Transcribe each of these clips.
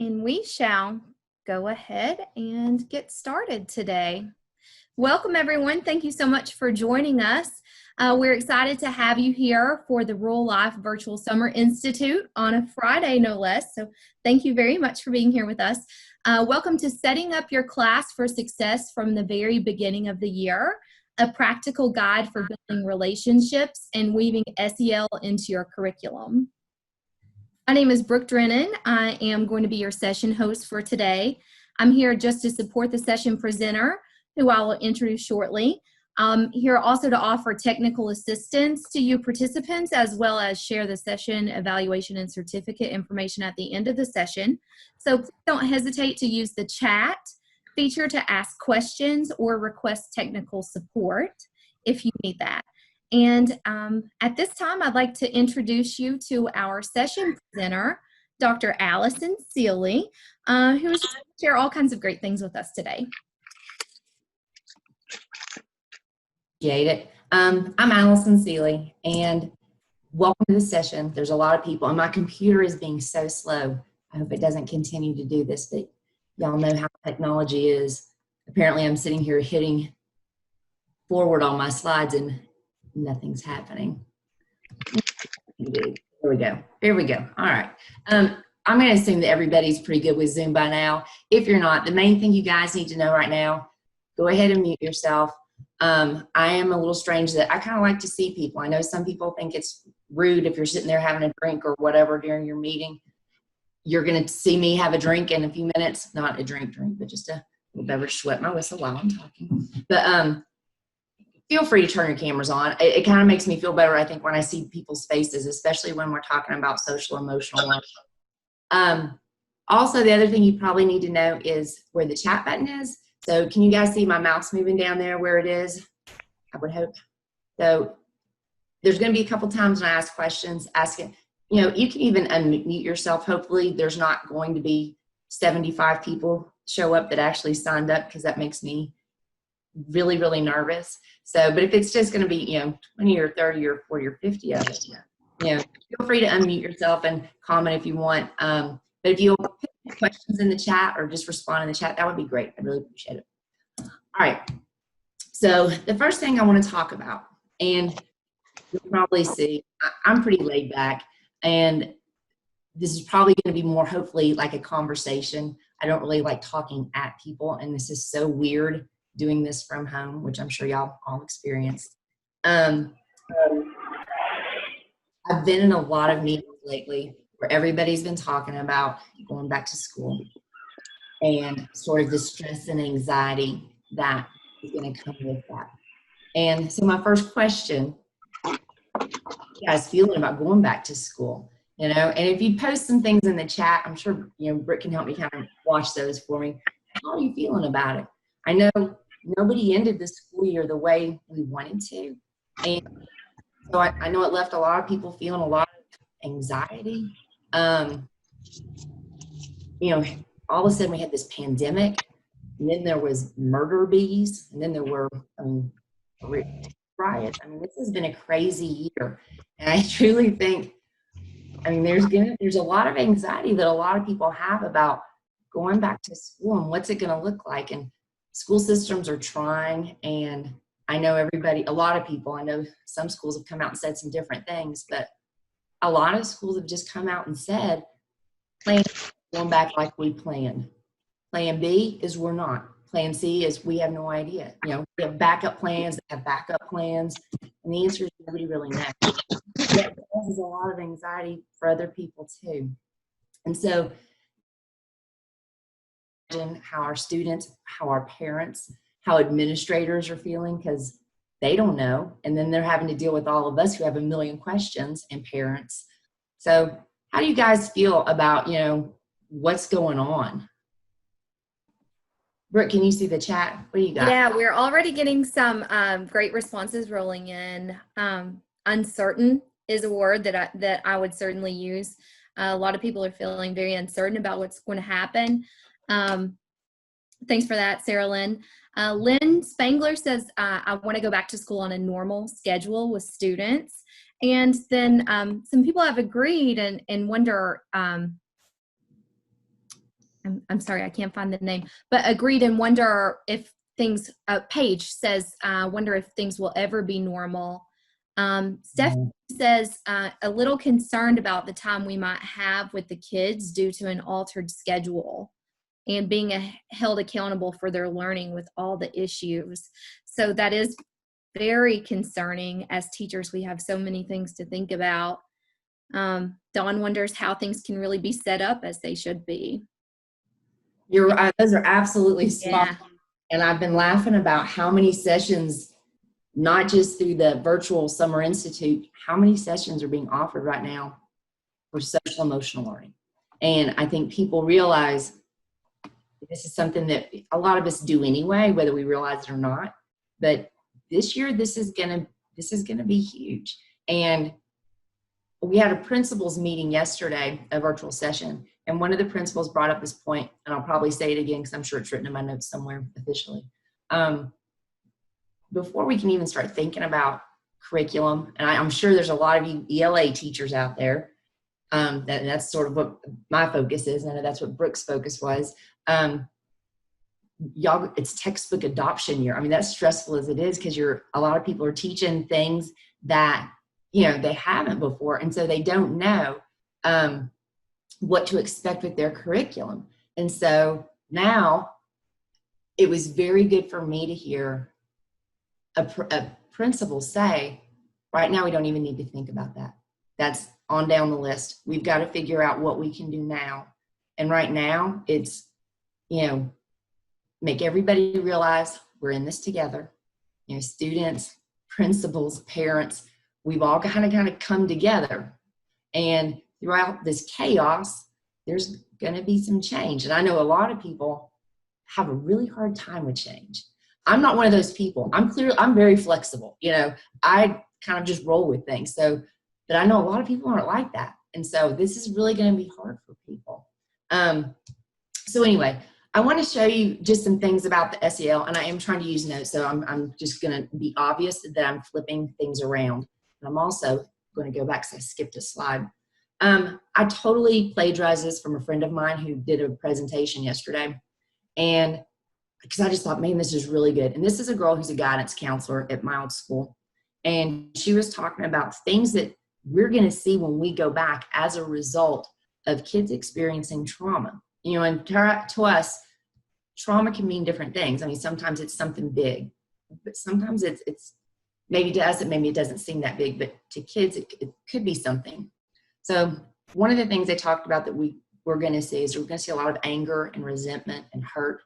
And we shall go ahead and get started today. Welcome, everyone. Thank you so much for joining us. We're excited to have you here for the Rural Life Virtual Summer Institute on a Friday, no less. So thank you very much for being here with us. Welcome to Setting Up Your Class for Success from the very beginning of the year, a practical guide for building relationships and weaving SEL into your curriculum. My name is Brooke Drennan. I am going to be your session host for today. I'm here just to support the session presenter, who I will introduce shortly. I'm here also to offer technical assistance to you participants, as well as share the session evaluation and certificate information at the end of the session. So please don't hesitate to use the chat feature to ask questions or request technical support if you need that. And at this time, I'd like to introduce you to our session presenter, Dr. Allison Seeley, who is going to share all kinds of great things with us today. Appreciate it. I'm Allison Seeley, and welcome to the session. There's a lot of people, and my computer is being so slow. I hope it doesn't continue to do this, but y'all know how technology is. Apparently, I'm sitting here hitting forward on my slides, and nothing's happening. There we go. Here we go. All right. I'm going to assume that everybody's pretty good with Zoom by now. If you're not, the main thing you guys need to know right now, go ahead and mute yourself. I am a little strange that I kind of like to see people. I know some people think it's rude if you're sitting there having a drink or whatever during your meeting. You're going to see me have a drink in a few minutes. Not a drink, but just a little beverage. Sweat my whistle while I'm talking. But feel free to turn your cameras on. It kind of makes me feel better, I think, when I see people's faces, especially when we're talking about social emotional learning. Also, the other thing you probably need to know is where the chat button is. So can you guys see my mouse moving down there where it is? I would hope. So there's going to be a couple times when I ask questions, asking, you know, you can even unmute yourself. Hopefully there's not going to be 75 people show up that actually signed up, because that makes me really, really nervous. So, but if it's just going to be, you know, 20 or 30 or 40 or 50 of it, you know, feel free to unmute yourself and comment if you want. But if you'll put questions in the chat or just respond in the chat, that would be great. I'd really appreciate it. All right. So the first thing I want to talk about, and you'll probably see, I'm pretty laid back, and this is probably going to be more, hopefully, like a conversation. I don't really like talking at people, and this is so weird doing this from home, which I'm sure y'all all experienced. I've been in a lot of meetings lately where everybody's been talking about going back to school and sort of the stress and anxiety that is going to come with that. And so my first question, how you guys feeling about going back to school? You know, and if you post some things in the chat, I'm sure, you know, Britt can help me kind of watch those for me. How are you feeling about it? I know nobody ended the school year the way we wanted to. And so I know it left a lot of people feeling a lot of anxiety. You know, all of a sudden we had this pandemic, and then there was murder bees, and then there were riots. I mean, this has been a crazy year. And I truly think, I mean, there's a lot of anxiety that a lot of people have about going back to school and what's it going to look like. And school systems are trying, and I know everybody, a lot of people, I know some schools have come out and said some different things, but a lot of schools have just come out and said, plan going back like we planned. Plan B is we're not. Plan C is we have no idea. You know, we have backup plans, they have backup plans, and the answer is nobody really knows. That causes a lot of anxiety for other people too. And so, how our students, how our parents, how administrators are feeling, because they don't know, and then they're having to deal with all of us who have a million questions, and parents. So how do you guys feel about, you know, what's going on? Brooke, can you see the chat? What do you got? Yeah, we're already getting some great responses rolling in. Uncertain is a word that I would certainly use. A lot of people are feeling very uncertain about what's going to happen. Thanks for that, Sarah Lynn. Lynn Spangler says, I want to go back to school on a normal schedule with students. And then some people have agreed and wonder, I'm sorry, I can't find the name, but agreed and wonder if things, Paige says, wonder if things will ever be normal. Stephanie says, a little concerned about the time we might have with the kids due to an altered schedule and being held accountable for their learning with all the issues. So that is very concerning. As teachers, we have so many things to think about. Dawn wonders how things can really be set up as they should be. You're right. Those are absolutely smart. Yeah. And I've been laughing about how many sessions, not just through the virtual Summer Institute, how many sessions are being offered right now for social emotional learning. And I think people realize this is something that a lot of us do anyway, whether we realize it or not. But this year, this is gonna be huge. And we had a principals meeting yesterday, a virtual session, and one of the principals brought up this point, and I'll probably say it again because I'm sure it's written in my notes somewhere officially. Before we can even start thinking about curriculum, and I'm sure there's a lot of you ELA teachers out there, that's sort of what my focus is. I know that's what Brooke's focus was. Y'all, it's textbook adoption year. I mean, that's stressful as it is because a lot of people are teaching things that they haven't before, and so they don't know what to expect with their curriculum. And so now it was very good for me to hear a principal say, right now we don't even need to think about that. That's on down the list. We've got to figure out what we can do now. And right now it's, make everybody realize we're in this together. Students, principals, parents, we've all kind of come together. And throughout this chaos, there's going to be some change. And I know a lot of people have a really hard time with change. I'm not one of those people. I'm very flexible. I kind of just roll with things. But I know a lot of people aren't like that. And so this is really going to be hard for people. So anyway, I want to show you just some things about the SEL, and I am trying to use notes. So I'm just going to be obvious that I'm flipping things around. And I'm also going to go back because I skipped a slide. I totally plagiarized this from a friend of mine who did a presentation yesterday. And because I just thought, man, this is really good. And this is a girl who's a guidance counselor at my old school. And she was talking about things that we're going to see when we go back as a result of kids experiencing trauma. And to us, trauma can mean different things. I mean, sometimes it's something big, but sometimes it's maybe to us, maybe it doesn't seem that big, but to kids, it could be something. So one of the things they talked about that we're going to see is we're going to see a lot of anger and resentment and hurt,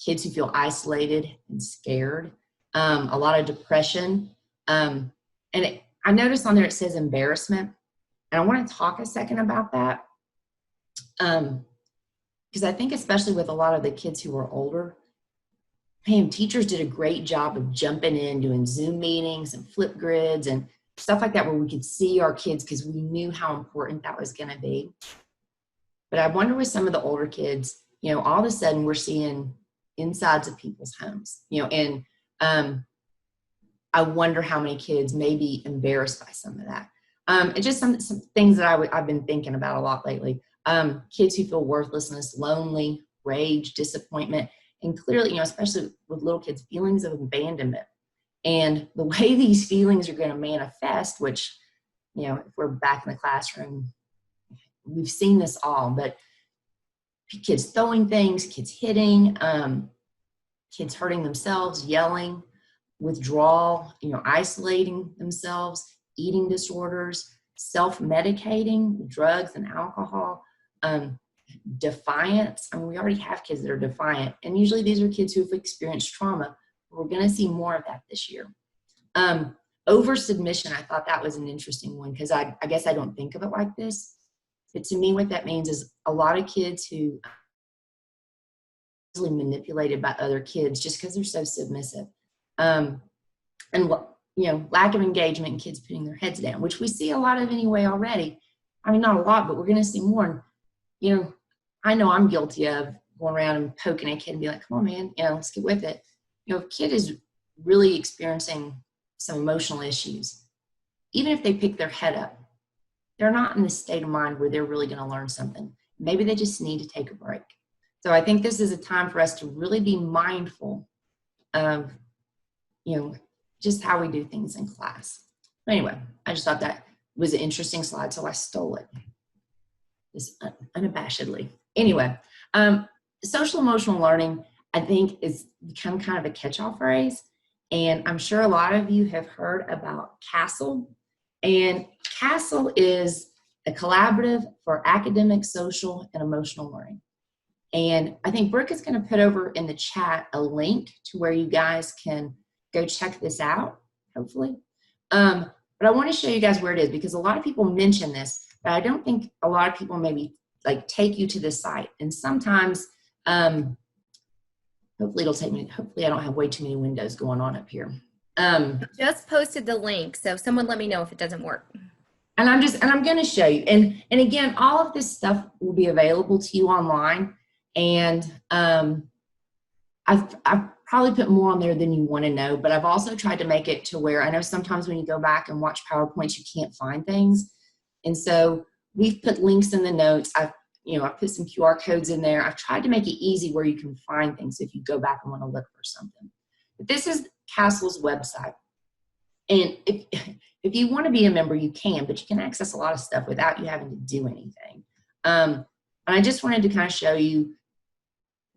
kids who feel isolated and scared, a lot of depression. I noticed on there it says embarrassment. And I want to talk a second about that. Because I think especially with a lot of the kids who are older, man, teachers did a great job of jumping in, doing Zoom meetings and flip grids and stuff like that where we could see our kids because we knew how important that was going to be. But I wonder with some of the older kids, all of a sudden we're seeing insides of people's homes, and I wonder how many kids may be embarrassed by some of that. It's just some things that I've been thinking about a lot lately. Kids who feel worthlessness, lonely, rage, disappointment, and clearly, especially with little kids, feelings of abandonment. And the way these feelings are going to manifest, which, if we're back in the classroom, we've seen this all, but kids throwing things, kids hitting, kids hurting themselves, yelling, withdrawal, isolating themselves, eating disorders, self-medicating, drugs and alcohol, defiance. I mean, we already have kids that are defiant, and usually these are kids who have experienced trauma. We're going to see more of that this year. Over submission, I thought that was an interesting one because I guess I don't think of it like this. But to me, what that means is a lot of kids who are easily manipulated by other kids just because they're so submissive. And lack of engagement and kids putting their heads down, which we see a lot of anyway already. I mean, not a lot, but we're going to see more. I know I'm guilty of going around and poking a kid and be like, come on, man, let's get with it. If a kid is really experiencing some emotional issues, even if they pick their head up, they're not in the state of mind where they're really going to learn something. Maybe they just need to take a break. So I think this is a time for us to really be mindful of, just how we do things in class. Anyway, I just thought that was an interesting slide, so I stole it, just unabashedly. Anyway, social emotional learning, I think, is become kind of a catch-all phrase, and I'm sure a lot of you have heard about CASEL, and CASEL is a collaborative for academic, social, and emotional learning. And I think Brooke is going to put over in the chat a link to where you guys can go check this out, hopefully. But I want to show you guys where it is, because a lot of people mention this, but I don't think a lot of people maybe like take you to this site. And sometimes, hopefully it'll take me, hopefully I don't have way too many windows going on up here. Just posted the link, so someone let me know if it doesn't work. And I'm going to show you. And again, all of this stuff will be available to you online. And I've probably put more on there than you want to know, but I've also tried to make it to where I know sometimes when you go back and watch PowerPoints, you can't find things. And so we've put links in the notes. I've put some QR codes in there. I've tried to make it easy where you can find things if you go back and want to look for something. But this is CASEL's website. And if you want to be a member, you can, but you can access a lot of stuff without you having to do anything. And I just wanted to kind of show you,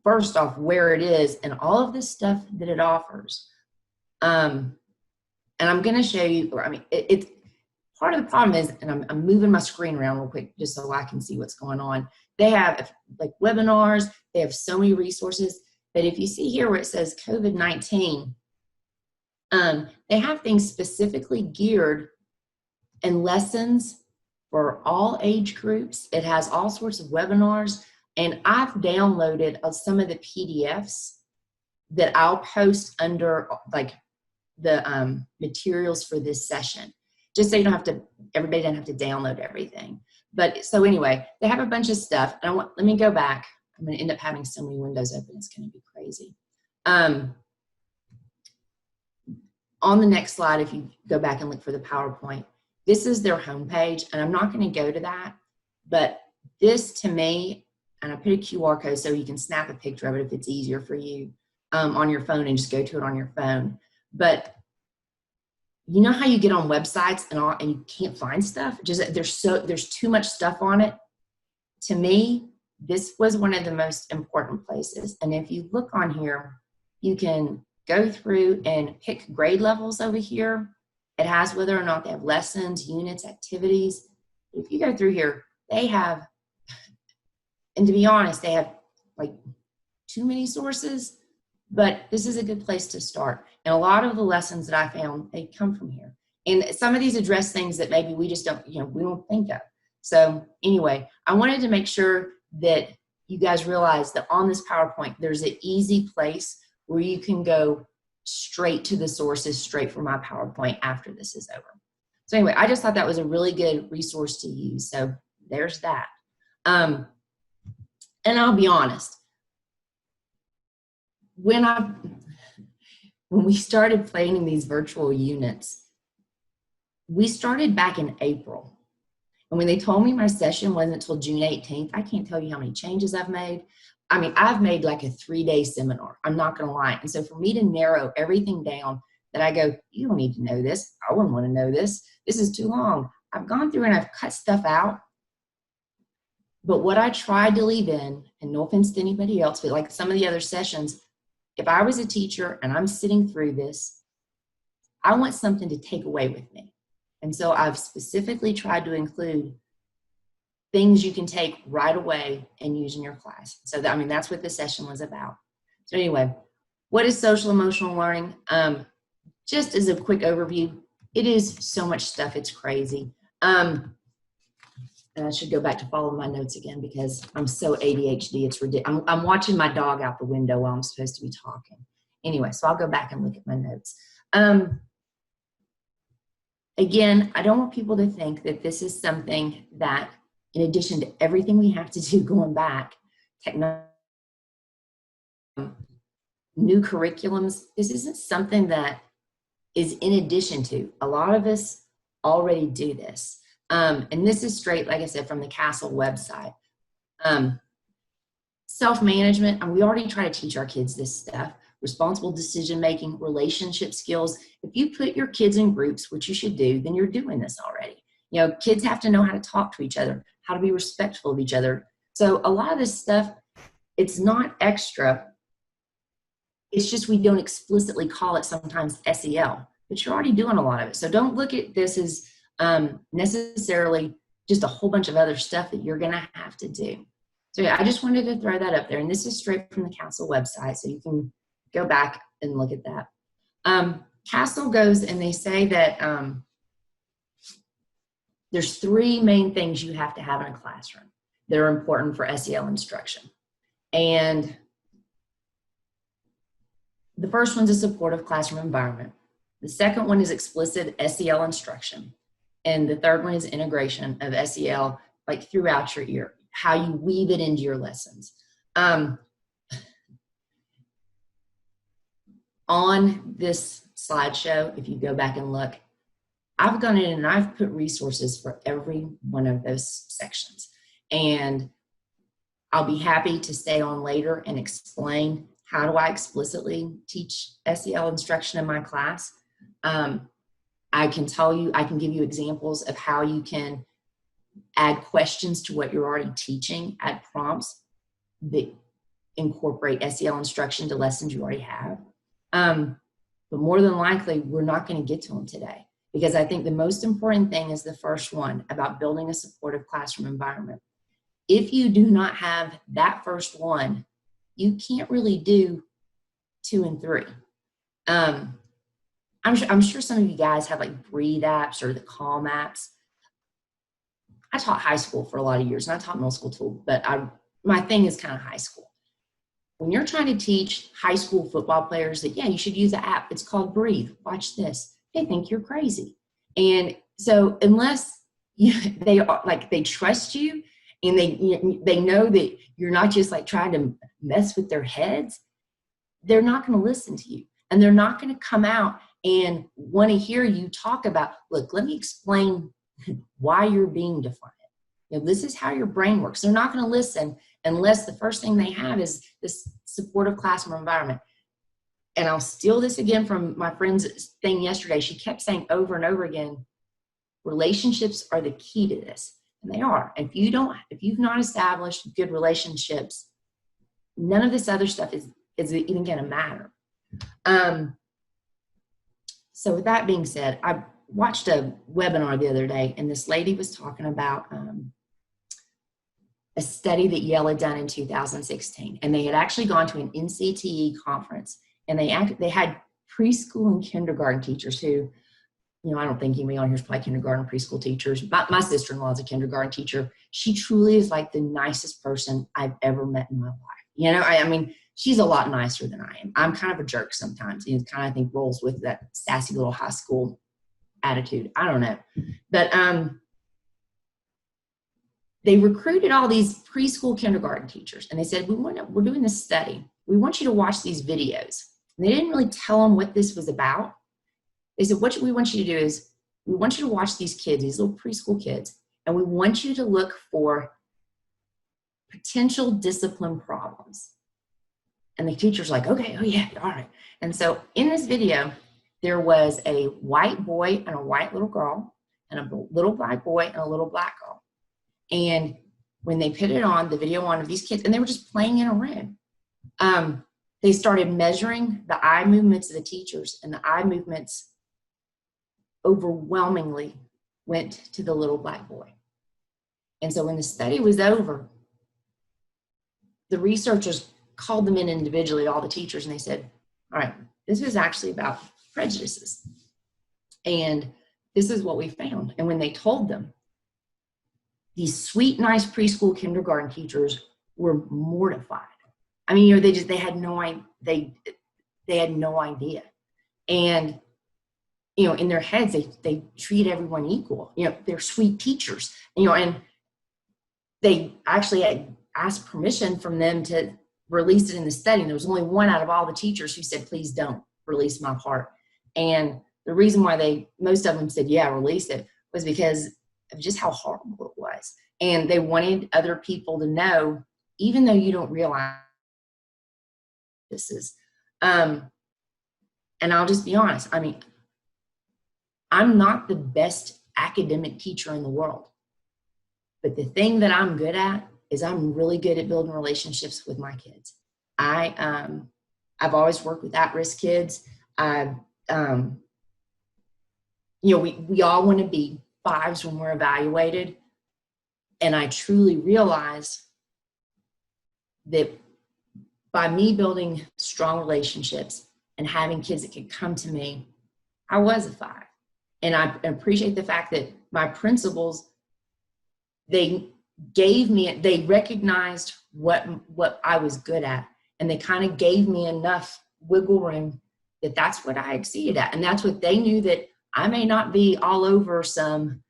first off, where it is and all of this stuff that it offers. And I'm going to show you, it's part of the problem is, and I'm moving my screen around real quick just so I can see what's going on. They have like webinars, they have so many resources, but if you see here where it says COVID-19, they have things specifically geared and lessons for all age groups. It has all sorts of webinars. And I've downloaded some of the PDFs that I'll post under like the materials for this session, just so you don't have to, everybody doesn't have to download everything. But so anyway, they have a bunch of stuff. And let me go back. I'm going to end up having so many windows open. It's going to be crazy. On the next slide, if you go back and look for the PowerPoint, this is their homepage. And I'm not going to go to that, but this to me, and I put a QR code so you can snap a picture of it if it's easier for you on your phone and just go to it on your phone. But you know how you get on websites and you can't find stuff? Just there's too much stuff on it. To me, this was one of the most important places. And if you look on here, you can go through and pick grade levels over here. It has whether or not they have lessons, units, activities. If you go through here, they have, and to be honest, they have like too many sources, but this is a good place to start. And a lot of the lessons that I found, they come from here. And some of these address things that maybe we just don't, we don't think of. So anyway, I wanted to make sure that you guys realize that on this PowerPoint, there's an easy place where you can go straight to the sources, straight from my PowerPoint after this is over. So anyway, I just thought that was a really good resource to use. So there's that. And I'll be honest, when we started planning these virtual units, we started back in April. And when they told me my session wasn't until June 18th, I can't tell you how many changes I've made. I mean, I've made like a 3-day seminar. I'm not going to lie. And so for me to narrow everything down that I go, you don't need to know this. I wouldn't want to know this. This is too long. I've gone through and I've cut stuff out. But what I tried to leave in, and no offense to anybody else, but like some of the other sessions, if I was a teacher and I'm sitting through this, I want something to take away with me. And so I've specifically tried to include things you can take right away and use in your class. So that, that's what the session was about. So anyway, what is social emotional learning? Just as a quick overview, it is so much stuff, it's crazy. And I should go back to follow my notes again because I'm so ADHD, it's ridiculous. I'm watching my dog out the window while I'm supposed to be talking. Anyway, so I'll go back and look at my notes. Again, I don't want people to think that this is something that, in addition to everything we have to do going back, new curriculums, this isn't something that is in addition to. A lot of us already do this. And this is straight, like I said, from the CASEL website. Self-management, and we already try to teach our kids this stuff. Responsible decision-making, relationship skills. If you put your kids in groups, which you should do, then you're doing this already. You know, kids have to know how to talk to each other, how to be respectful of each other. So a lot of this stuff, it's not extra. It's just we don't explicitly call it sometimes SEL, but you're already doing a lot of it. So don't look at this as necessarily just a whole bunch of other stuff that you're going to have to do. So yeah, I just wanted to throw that up there. And this is straight from the council website, so you can go back and look at that. Castle goes and they say that there's 3 main things you have to have in a classroom that are important for SEL instruction. And the first one's a supportive classroom environment. The second one is explicit SEL instruction. And the third one is integration of SEL, like throughout your year, how you weave it into your lessons. On this slideshow, if you go back and look, I've gone in and I've put resources for every one of those sections. And I'll be happy to stay on later and explain how do I explicitly teach SEL instruction in my class. I can tell you, I can give you examples of how you can add questions to what you're already teaching, add prompts that incorporate SEL instruction to lessons you already have. But more than likely, we're not going to get to them today, because I think the most important thing is the first one about building a supportive classroom environment. If you do not have that first one, you can't really do 2 and 3. I'm sure some of you guys have like Breathe apps or the Calm apps. I taught high school for a lot of years, and I taught middle school too, but my thing is kind of high school. When you're trying to teach high school football players that, yeah, you should use the app, it's called Breathe, watch this, they think you're crazy. And so unless they trust you and they know that you're not just like trying to mess with their heads, they're not going to listen to you. And they're not going to come out and want to hear you talk about, look, let me explain why you're being defiant. You know, this is how your brain works. They're not going to listen unless the first thing they have is this supportive classroom environment. And I'll steal this again from my friend's thing yesterday. She kept saying over and over again, relationships are the key to this. And they are. If you've not established good relationships, none of this other stuff is even going to matter. So with that being said, I watched a webinar the other day, and this lady was talking about a study that Yale had done in 2016. And they had actually gone to an NCTE conference, and they had preschool and kindergarten teachers who, you know, I don't think anybody on here is probably kindergarten or preschool teachers, but my sister-in-law is a kindergarten teacher. She truly is like the nicest person I've ever met in my life. You know, I mean, she's a lot nicer than I am. I'm kind of a jerk sometimes. You know, kind of, I think, rolls with that sassy little high school attitude. I don't know. But they recruited all these preschool kindergarten teachers, and they said, we're doing this study. We want you to watch these videos. And they didn't really tell them what this was about. They said, what we want you to do is we want you to watch these kids, these little preschool kids, and we want you to look for potential discipline problems. And the teacher's like, okay, oh yeah, all right. And so in this video, there was a white boy and a white little girl, and a little black boy and a little black girl. And when they put it on, the video on of these kids, and they were just playing in a room, they started measuring the eye movements of the teachers, and the eye movements overwhelmingly went to the little black boy. And so when the study was over, the researchers called them in individually, all the teachers, and they said, all right, this is actually about prejudices. And this is what we found. And when they told them, these sweet, nice preschool kindergarten teachers were mortified. I mean, you know, they had no idea. They had no idea. And, you know, in their heads, they treat everyone equal. You know, they're sweet teachers, you know, and they actually had asked permission from them to release it in the study. And there was only one out of all the teachers who said, please don't release my part. And the reason why most of them said, yeah, release it, was because of just how horrible it was. And they wanted other people to know even though you don't realize this is, and I'll just be honest, I mean, I'm not the best academic teacher in the world, but the thing that I'm good at is I'm really good at building relationships with my kids. I've always worked with at-risk kids. We all want to be 5s when we're evaluated. And I truly realized that by me building strong relationships and having kids that could come to me, I was a 5. And I appreciate the fact that my principals, they recognized what I was good at. And they kind of gave me enough wiggle room that that's what I exceeded at. And that's what they knew, that I may not be all over some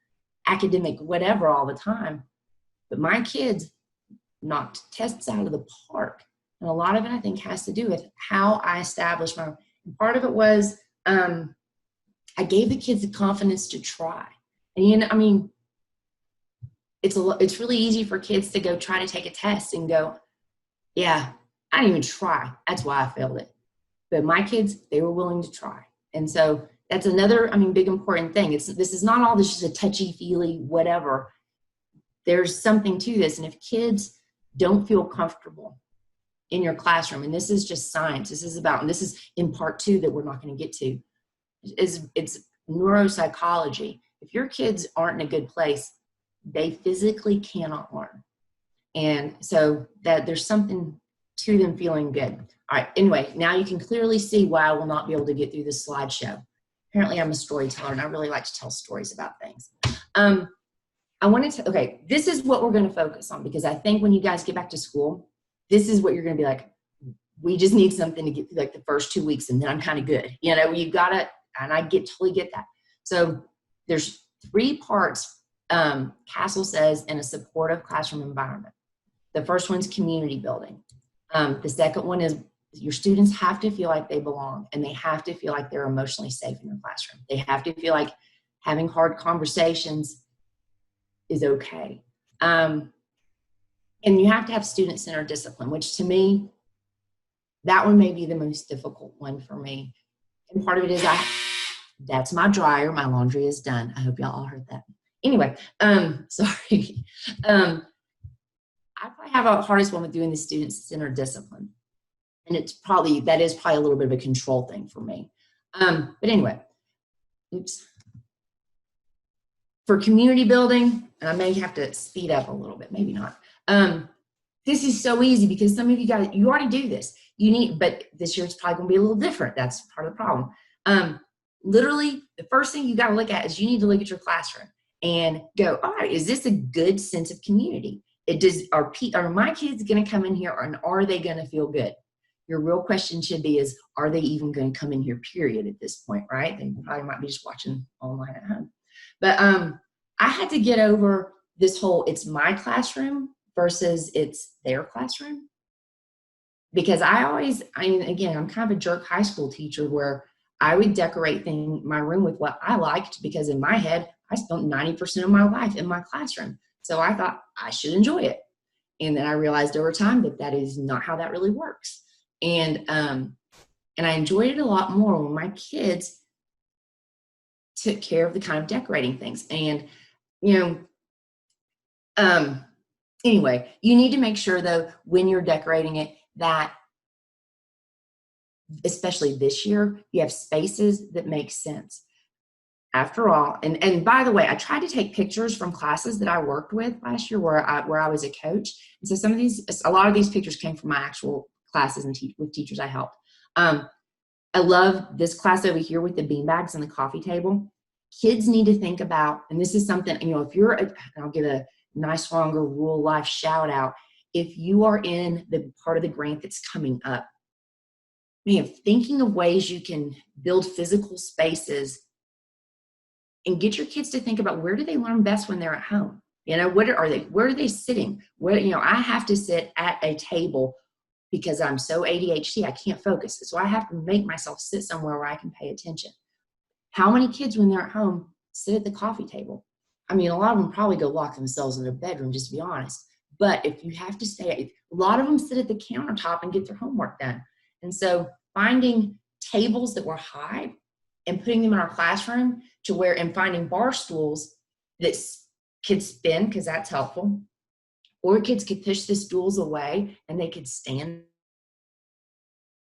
academic whatever all the time, but my kids knocked tests out of the park. And a lot of it, I think, has to do with how I established my, part of it was, I gave the kids the confidence to try. And, I mean, it's really easy for kids to go try to take a test and go, yeah, I didn't even try. That's why I failed it. But my kids, they were willing to try. And so that's another, big important thing. This is not all this just a touchy-feely whatever. There's something to this. And if kids don't feel comfortable in your classroom, and this is just science, this is in part 2 that we're not going to get to, it's neuropsychology. If your kids aren't in a good place, they physically cannot learn. And so that there's something to them feeling good. All right, anyway, now you can clearly see why I will not be able to get through this slideshow. Apparently I'm a storyteller and I really like to tell stories about things. Okay, this is what we're gonna focus on, because I think when you guys get back to school, this is what you're gonna be like, we just need something to get through like the first 2 weeks and then I'm kind of good. You've gotta, and I totally get that. So there's 3 parts, Castle says, in a supportive classroom environment. The first one's community building. The second one is your students have to feel like they belong, and they have to feel like they're emotionally safe in your classroom. They have to feel like having hard conversations is okay. And you have to have student-centered discipline, which to me, that one may be the most difficult one for me. And part of it is that's my dryer. My laundry is done. I hope y'all all heard that. Anyway, sorry. I probably have a hardest one with doing the student-centered discipline. And that is probably a little bit of a control thing for me. But anyway, oops. For community building, and I may have to speed up a little bit, maybe not. This is so easy because some of you guys, you already do this. But this year it's probably gonna be a little different. That's part of the problem. Literally, the first thing you gotta look at is you need to look at your classroom and go, all right, is this a good sense of community? Are my kids gonna come in here, and are they gonna feel good? Your real question should be are they even gonna come in here, period, at this point, right? They probably might be just watching online at home. But I had to get over this whole, it's my classroom versus it's their classroom. Because again, I'm kind of a jerk high school teacher where I would decorate my room with what I liked, because in my head, I spent 90% of my life in my classroom. So I thought I should enjoy it. And then I realized over time that is not how that really works. And I enjoyed it a lot more when my kids took care of the kind of decorating things. And, anyway, you need to make sure though, when you're decorating it, that especially this year, you have spaces that make sense. After all, and by the way, I tried to take pictures from classes that I worked with last year where I was a coach. And so a lot of these pictures came from my actual classes and with teachers I helped. I love this class over here with the beanbags and the coffee table. Kids need to think about, and this is something, if I'll give a nice longer rural life shout out. If you are in the part of the grant that's coming up, thinking of ways you can build physical spaces and get your kids to think about, where do they learn best when they're at home? Where are they sitting? I have to sit at a table because I'm so ADHD, I can't focus. So I have to make myself sit somewhere where I can pay attention. How many kids, when they're at home, sit at the coffee table? A lot of them probably go lock themselves in their bedroom, just to be honest. But if you have to stay, a lot of them sit at the countertop and get their homework done. And so finding tables that were high and putting them in our classroom to where, and finding bar stools that kids spin, because that's helpful, or kids could push the stools away and they could stand.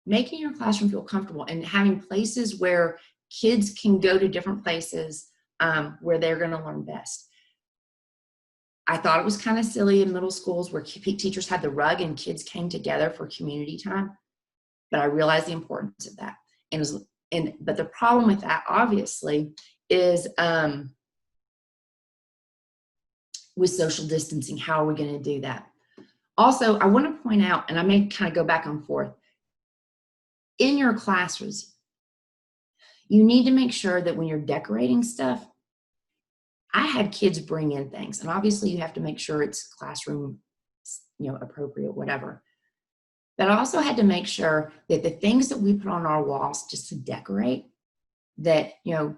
Making your classroom feel comfortable and having places where kids can go to different places where they're going to learn best. I thought it was kind of silly in middle schools where teachers had the rug and kids came together for community time, but I realized the importance of that. But the problem with that, obviously, is with social distancing. How are we going to do that? Also, I want to point out, and I may kind of go back and forth, in your classes, you need to make sure that when you're decorating stuff, I had kids bring in things, and obviously you have to make sure it's classroom, appropriate, whatever. But I also had to make sure that the things that we put on our walls just to decorate, that, that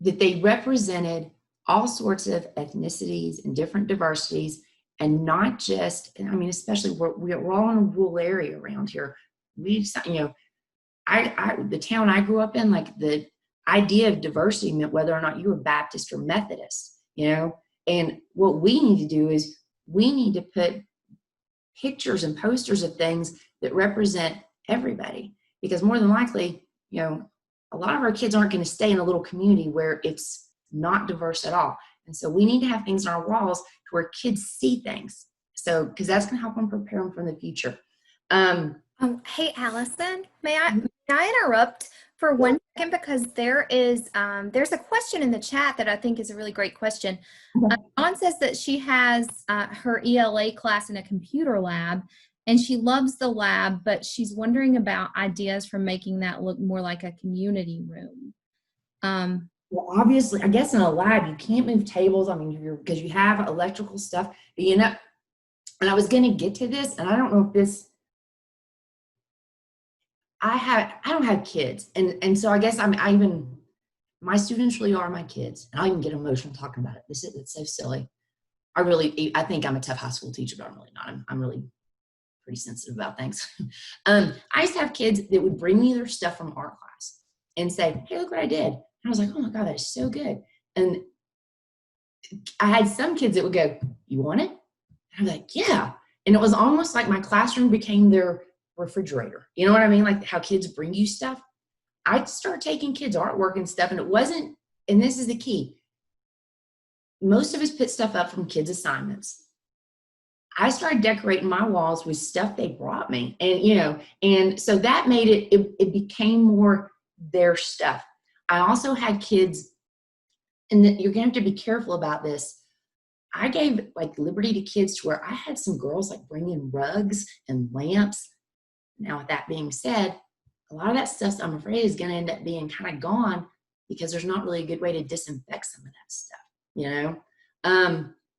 they represented all sorts of ethnicities and different diversities, and not just, especially we're all in a rural area around here. The town I grew up in, like the idea of diversity meant whether or not you were Baptist or Methodist, and what we need to do is we need to put pictures and posters of things that represent everybody, because more than likely, a lot of our kids aren't going to stay in a little community where it's not diverse at all. And so we need to have things on our walls to where kids see things. So, because that's going to help them prepare them for the future. Hey, Allison, may I interrupt for 1 second, because there's a question in the chat that I think is a really great question. Dawn says that she has her ELA class in a computer lab, and she loves the lab, but she's wondering about ideas for making that look more like a community room. Well, obviously, I guess in a lab, you can't move tables. Because you have electrical stuff, but and I was going to get to this, and I don't know if this, I don't have kids. And so I guess my students really are my kids, and I'll even get emotional talking about it. It's so silly. I think I'm a tough high school teacher, but I'm really not. I'm really pretty sensitive about things. I used to have kids that would bring me their stuff from art class and say, hey, look what I did. And I was like, oh my God, that is so good. And I had some kids that would go, you want it? And I'm like, yeah. And it was almost like my classroom became their refrigerator. You know what I mean? Like how kids bring you stuff. I'd start taking kids' artwork and stuff, and it wasn't, and this is the key. Most of us put stuff up from kids' assignments. I started decorating my walls with stuff they brought me. And, and so that made it became more their stuff. I also had kids, and you're going to have to be careful about this. I gave like liberty to kids to where I had some girls like bring in rugs and lamps. Now, with that being said, a lot of that stuff, I'm afraid, is going to end up being kind of gone because there's not really a good way to disinfect some of that stuff,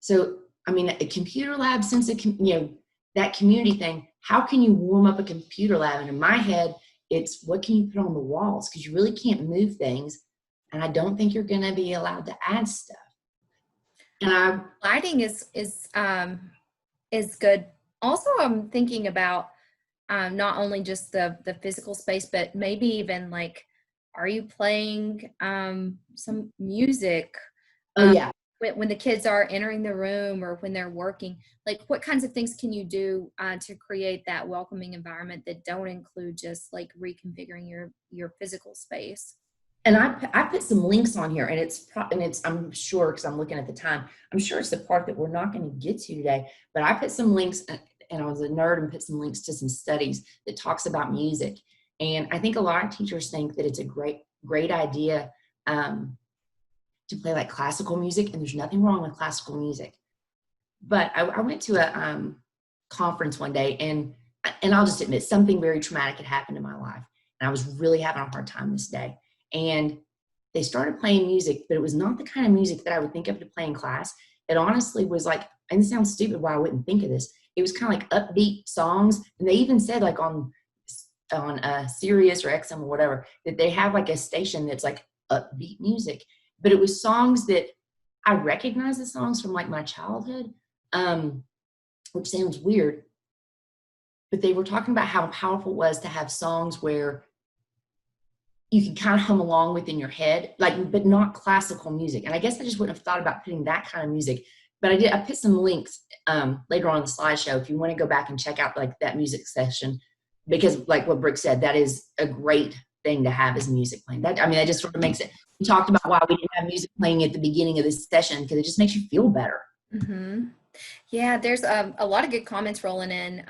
So, a computer lab, since that community thing, how can you warm up a computer lab? And in my head, it's what can you put on the walls? Because you really can't move things, and I don't think you're going to be allowed to add stuff. And lighting is good. Also, I'm thinking about not only just the physical space, but maybe even like, are you playing some music? Oh yeah. When the kids are entering the room or when they're working, like what kinds of things can you do to create that welcoming environment that don't include just like reconfiguring your physical space? And I put some links on here, and it's I'm sure, because I'm looking at the time, I'm sure it's the part that we're not going to get to today, but I put some links, and I was a nerd and put some links to some studies that talks about music. And I think a lot of teachers think that it's a great idea to play like classical music, and there's nothing wrong with classical music. But I went to a conference one day, and I'll just admit, something very traumatic had happened in my life, and I was really having a hard time this day. And they started playing music, but it was not the kind of music that I would think of to play in class. It honestly was like, and it sounds stupid why I wouldn't think of this, it was kind of like upbeat songs. And they even said like on Sirius or XM or whatever, that they have like a station that's like upbeat music. But it was songs that I recognize, the songs from like my childhood, which sounds weird, but they were talking about how powerful it was to have songs where you can kind of hum along with in your head, like, but not classical music. And I guess I just wouldn't have thought about putting that kind of music, but I put some links later on in the slideshow if you want to go back and check out like that music session, because like what Brooke said, that is a great thing to have as music playing. That just sort of makes it, we talked about why we didn't have music playing at the beginning of this session, because it just makes you feel better. Mm-hmm. Yeah, there's a lot of good comments rolling in.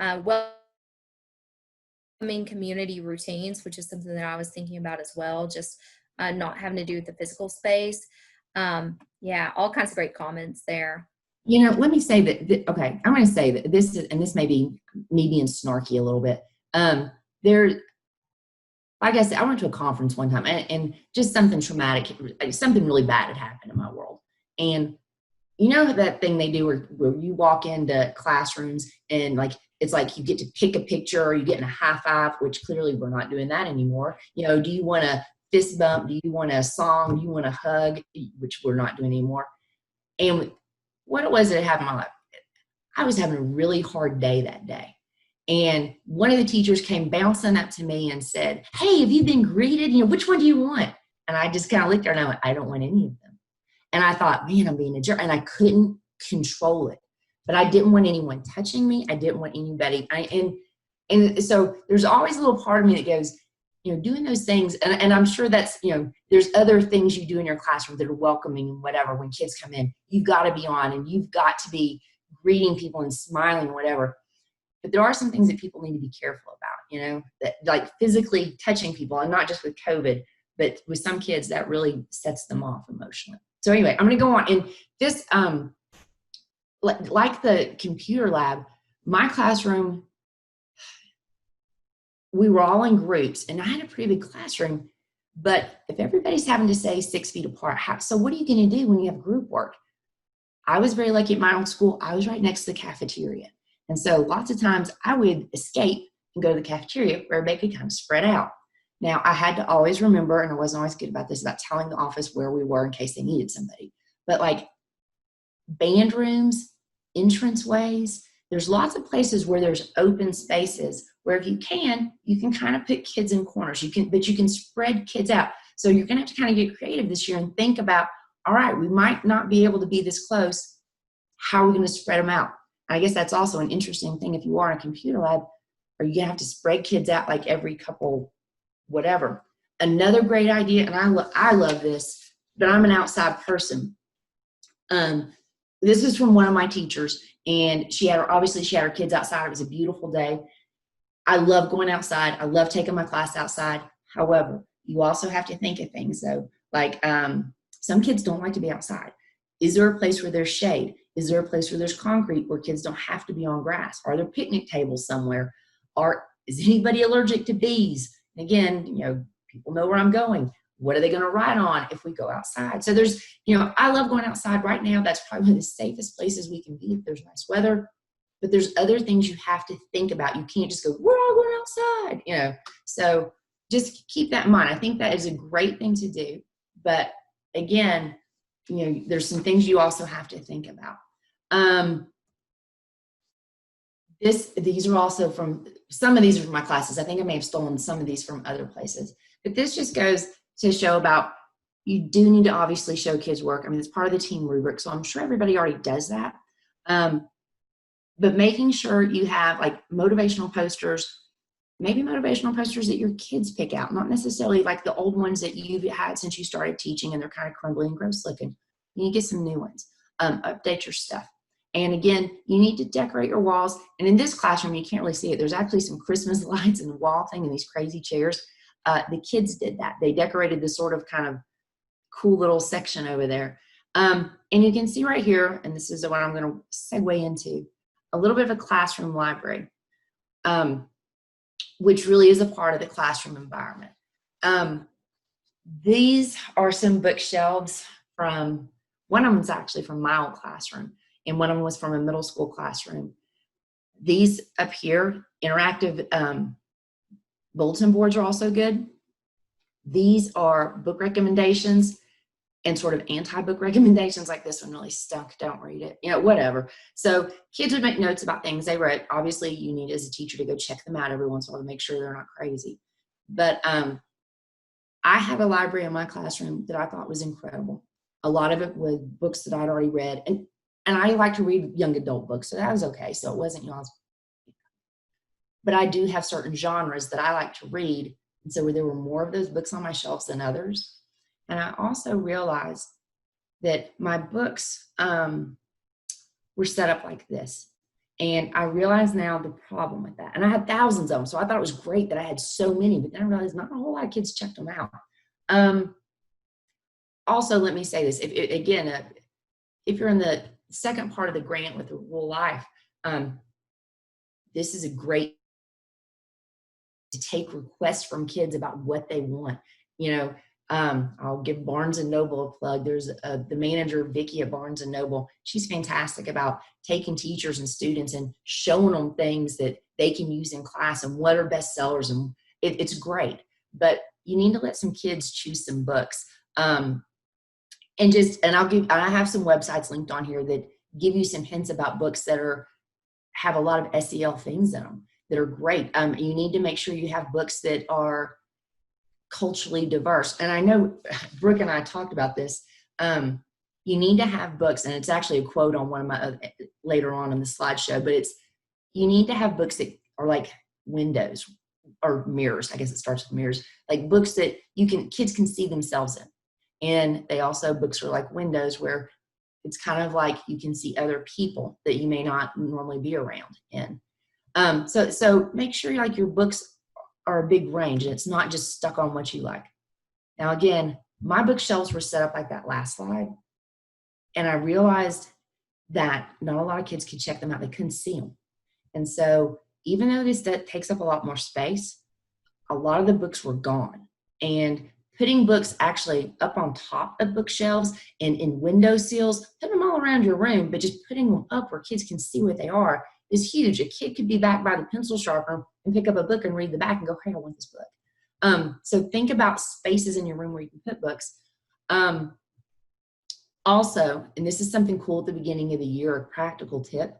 Community routines, which is something that I was thinking about as well, just not having to do with the physical space. Yeah, all kinds of great comments there. Let me say that, okay, I'm going to say that this is, and this may be me being snarky a little bit. Like I said, I went to a conference one time and just something traumatic, something really bad had happened in my world. And that thing they do where you walk into classrooms and like, it's like you get to pick a picture or you get in a high five, which clearly we're not doing that anymore. Do you want a fist bump? Do you want a song? Do you want a hug? Which we're not doing anymore. And what it was that happened in my life, I was having a really hard day that day. And one of the teachers came bouncing up to me and said, "Hey, have you been greeted? Which one do you want?" And I just kind of looked at her and I went, "I don't want any of them." And I thought, man, I'm being a jerk. And I couldn't control it. But I didn't want anyone touching me. I didn't want anybody. And so there's always a little part of me that goes, doing those things. And I'm sure that's, there's other things you do in your classroom that are welcoming and whatever. When kids come in, you've got to be on and you've got to be greeting people and smiling or whatever. But there are some things that people need to be careful about, that like physically touching people, and not just with COVID, but with some kids that really sets them off emotionally. So anyway, I'm going to go on. And this, like the computer lab, my classroom, we were all in groups and I had a pretty big classroom, but if everybody's having to stay 6 feet apart, so what are you going to do when you have group work? I was very lucky at my old school. I was right next to the cafeteria. And so lots of times I would escape and go to the cafeteria where everybody could kind of spread out. Now, I had to always remember, and I wasn't always good about this, about telling the office where we were in case they needed somebody. But like band rooms, entranceways, there's lots of places where there's open spaces where if you can kind of put kids in corners. But you can spread kids out. So you're going to have to kind of get creative this year and think about, all right, we might not be able to be this close. How are we going to spread them out? I guess that's also an interesting thing. If you are in a computer lab, are you going to have to spread kids out like every couple, whatever? Another great idea, and I love this, but I'm an outside person. This is from one of my teachers, and she had her kids outside. It was a beautiful day. I love going outside. I love taking my class outside. However, you also have to think of things though, like some kids don't like to be outside. Is there a place where there's shade? Is there a place where there's concrete where kids don't have to be on grass? Are there picnic tables somewhere? Is anybody allergic to bees? And again, people know where I'm going. What are they going to ride on if we go outside? So there's, I love going outside right now. That's probably one of the safest places we can be if there's nice weather. But there's other things you have to think about. You can't just go, we're all going outside, So just keep that in mind. I think that is a great thing to do. But again, there's some things you also have to think about. These are also some of these are from my classes. I think I may have stolen some of these from other places. But this just goes to show about, you do need to obviously show kids work. It's part of the team rubric, so I'm sure everybody already does that. But making sure you have like motivational posters, maybe motivational posters that your kids pick out, not necessarily like the old ones that you've had since you started teaching and they're kind of crumbly and gross looking. You need to get some new ones. Update your stuff. And again, you need to decorate your walls. And in this classroom, you can't really see it. There's actually some Christmas lights in the wall thing and these crazy chairs. The kids did that. They decorated this sort of kind of cool little section over there. And you can see right here, and this is what I'm going to segue into, a little bit of a classroom library, which really is a part of the classroom environment. These are some bookshelves from, one of them's actually from my old classroom, and one of them was from a middle school classroom. These up here, interactive bulletin boards are also good. These are book recommendations. and sort of anti-book recommendations like this one really stunk, don't read it, whatever. So kids would make notes about things they read. Obviously, you need as a teacher to go check them out every once in a while to make sure they're not crazy. But I have a library in my classroom that I thought was incredible. A lot of it was books that I'd already read. And I like to read young adult books, so that was okay. So it wasn't y'all's. But I do have certain genres that I like to read. And so there were more of those books on my shelves than others. And I also realized that my books were set up like this. And I realize now the problem with that. And I had thousands of them, so I thought it was great that I had so many, but then I realized not a whole lot of kids checked them out. Also, let me say this. If you're in the second part of the grant with the Rural Life, this is a great to take requests from kids about what they want. I'll give Barnes and Noble a plug. There's the manager, Vicki at Barnes and Noble. She's fantastic about taking teachers and students and showing them things that they can use in class and what are bestsellers. And it's great, but you need to let some kids choose some books. I have some websites linked on here that give you some hints about books that have a lot of SEL things in them that are great. You need to make sure you have books that are culturally diverse. And I know Brooke and I talked about this. You need to have books, and it's actually a quote on one of my later on in the slideshow, but you need to have books that are like windows or mirrors. I guess it starts with mirrors, like books that kids can see themselves in. And books are like windows where it's kind of like you can see other people that you may not normally be around in. So make sure like your books are a big range and it's not just stuck on what you like. Now, again, my bookshelves were set up like that last slide. And I realized that not a lot of kids could check them out. They couldn't see them. And so even though that takes up a lot more space, a lot of the books were gone. And putting books actually up on top of bookshelves and in window sills, put them all around your room, but just putting them up where kids can see what they are is huge. A kid could be back by the pencil sharpener and pick up a book and read the back and go, hey, I want this book. So think about spaces in your room where you can put books. Also, and this is something cool at the beginning of the year, a practical tip,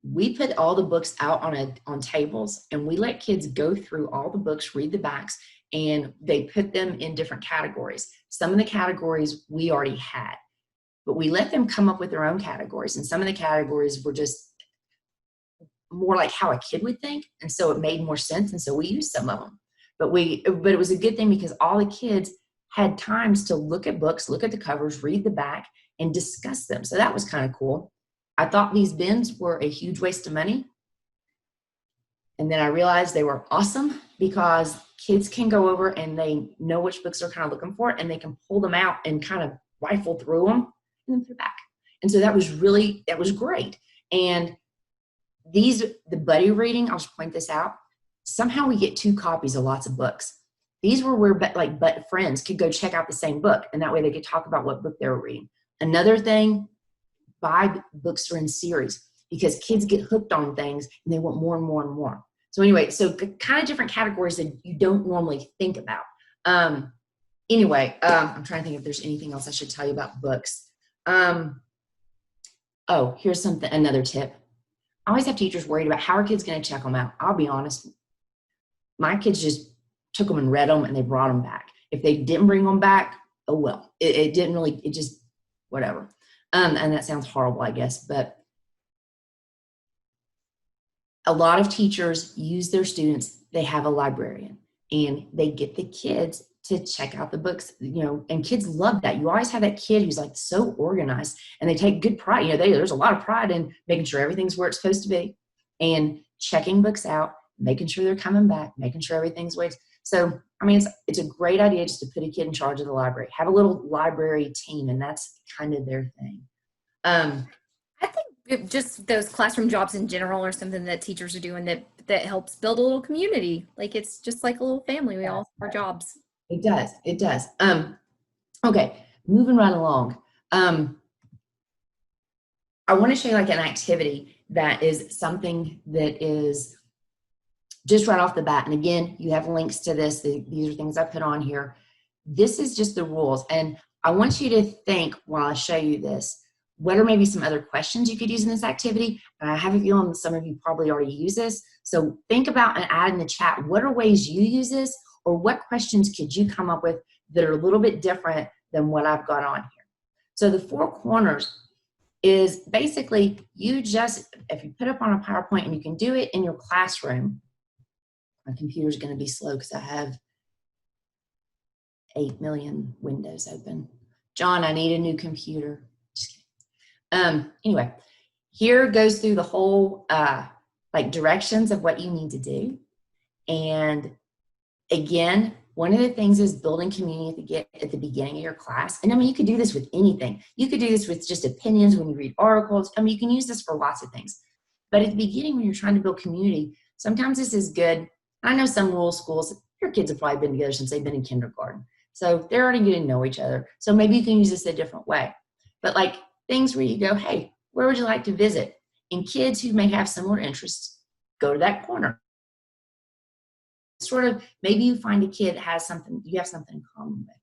we put all the books out on tables and we let kids go through all the books, read the backs, and they put them in different categories. Some of the categories we already had, but we let them come up with their own categories. And some of the categories were just more like how a kid would think. And so it made more sense. And so we used some of them, but it was a good thing because all the kids had times to look at books, look at the covers, read the back, and discuss them. So that was kind of cool. I thought these bins were a huge waste of money. And then I realized they were awesome because kids can go over and they know which books they're kind of looking for and they can pull them out and kind of rifle through them and then put it back. And so that was great. And the buddy reading, I'll just point this out. Somehow we get 2 copies of lots of books. These were where but friends could go check out the same book, and that way they could talk about what book they were reading. Another thing, buy books that are in series because kids get hooked on things and they want more and more and more. So anyway, so kind of different categories that you don't normally think about. I'm trying to think if there's anything else I should tell you about books. Here's another tip. I always have teachers worried about how are kids going to check them out. I'll be honest. My kids just took them and read them and they brought them back. If they didn't bring them back, oh well. It didn't really, it just, whatever. And that sounds horrible, I guess, but a lot of teachers use their students. They have a librarian and they get the kids to check out the books, and kids love that. You always have that kid who's like so organized and they take good pride. There's a lot of pride in making sure everything's where it's supposed to be and checking books out, making sure they're coming back, making sure everything's where So, it's a great idea just to put a kid in charge of the library, have a little library team, and that's kind of their thing. I think just those classroom jobs in general are something that teachers are doing that helps build a little community. Like it's just like a little family. We all have our jobs. It does. Okay, moving right along. I want to show you like an activity that is something that is just right off the bat. And again, you have links to this. These are things I put on here. This is just the rules. And I want you to think while I show you this, what are maybe some other questions you could use in this activity? And I have a feeling that some of you probably already use this. So think about and add in the chat, what are ways you use this, or what questions could you come up with that are a little bit different than what I've got on here? So the 4 corners is basically you just, if you put up on a PowerPoint, and you can do it in your classroom. My computer's going to be slow because I have 8 million windows open. John, I need a new computer. Just kidding. Anyway, here goes through the whole like directions of what you need to do. And again, one of the things is building community at the beginning of your class. And I mean, you could do this with anything. You could do this with just opinions when you read articles. I mean, you can use this for lots of things. But at the beginning, when you're trying to build community, sometimes this is good. I know some rural schools, your kids have probably been together since they've been in kindergarten. So they're already getting to know each other. So maybe you can use this a different way. But like things where you go, hey, where would you like to visit? And kids who may have similar interests, go to that corner. Sort of, maybe you find a kid that has something, you have something in common with.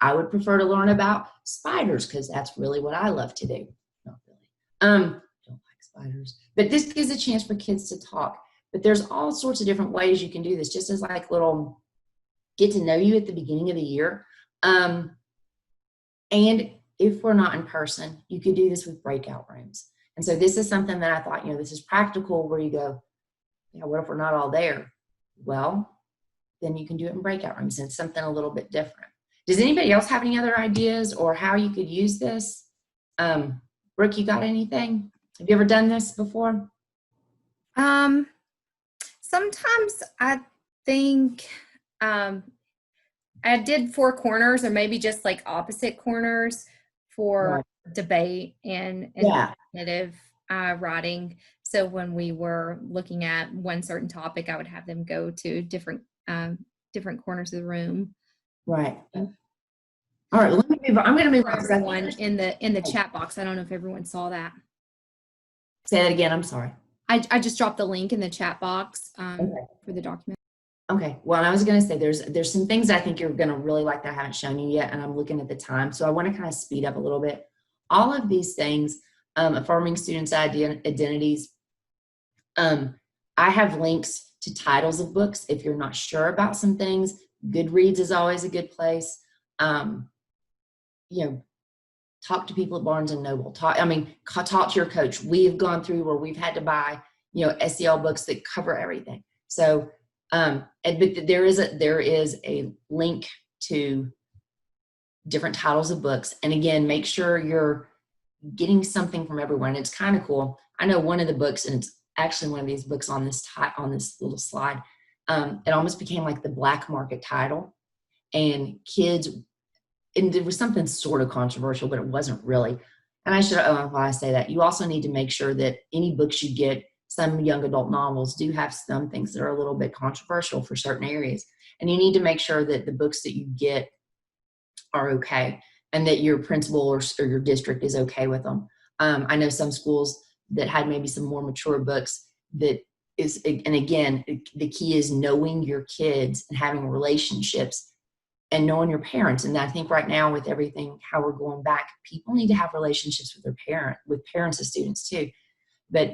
I would prefer to learn about spiders because that's really what I love to do. Not really. Don't like spiders. But this gives a chance for kids to talk. But there's all sorts of different ways you can do this, just as like little get to know you at the beginning of the year. And if we're not in person, you could do this with breakout rooms. And so this is something that I thought, this is practical where you go, yeah, what if we're not all there? Well, then you can do it in breakout rooms, and it's something a little bit different. Does anybody else have any other ideas or how you could use this? Brooke, you got anything? Have you ever done this before? Sometimes I think I did 4 corners, or maybe just like opposite corners for debate and definitive writing. So when we were looking at one certain topic, I would have them go to different corners of the room. Right. All right. Let me move on. I'm going to move on. Everyone in the chat box. I don't know if everyone saw that. Say that again. I'm sorry. I just dropped the link in the chat box for the document. Okay. Well, I was going to say there's some things I think you're going to really like that I haven't shown you yet, and I'm looking at the time, so I want to kind of speed up a little bit. All of these things, affirming students' identities. I have links to titles of books if you're not sure about some things. Goodreads is always a good place. Talk to people at Barnes and Noble. Talk to your coach. We have gone through where we've had to buy, SEL books that cover everything. So, but there is a link to different titles of books. And again, make sure you're getting something from everyone. It's kind of cool. I know one of the books, and it's actually one of these books on this little slide. It almost became like the black market title, and kids. And there was something sort of controversial, but it wasn't really. And I say that. You also need to make sure that any books you get, some young adult novels do have some things that are a little bit controversial for certain areas. And you need to make sure that the books that you get are okay, and that your principal or your district is okay with them. I know some schools that had maybe some more mature books that is, and again, the key is knowing your kids and having relationships and knowing your parents. And I think right now with everything, how we're going back, people need to have relationships with with parents of students too. But,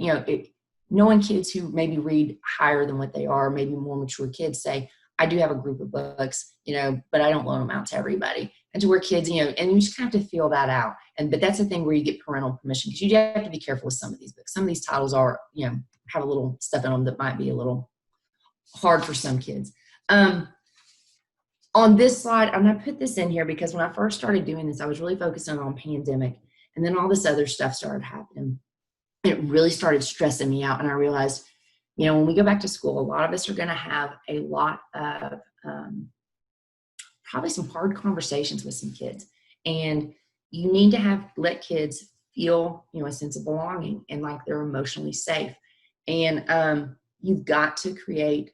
knowing kids who maybe read higher than what they are, maybe more mature kids say, I do have a group of books, but I don't loan them out to everybody. And to where kids, and you just have to feel that out. But that's the thing where you get parental permission, because you have to be careful with some of these books. Some of these titles are, have a little stuff in them that might be a little hard for some kids. On this slide, I'm going to put this in here because when I first started doing this, I was really focusing on pandemic, and then all this other stuff started happening. It really started stressing me out, and I realized, when we go back to school, a lot of us are going to have a lot of probably some hard conversations with some kids, and you need to let kids feel, a sense of belonging and like they're emotionally safe. And you've got to create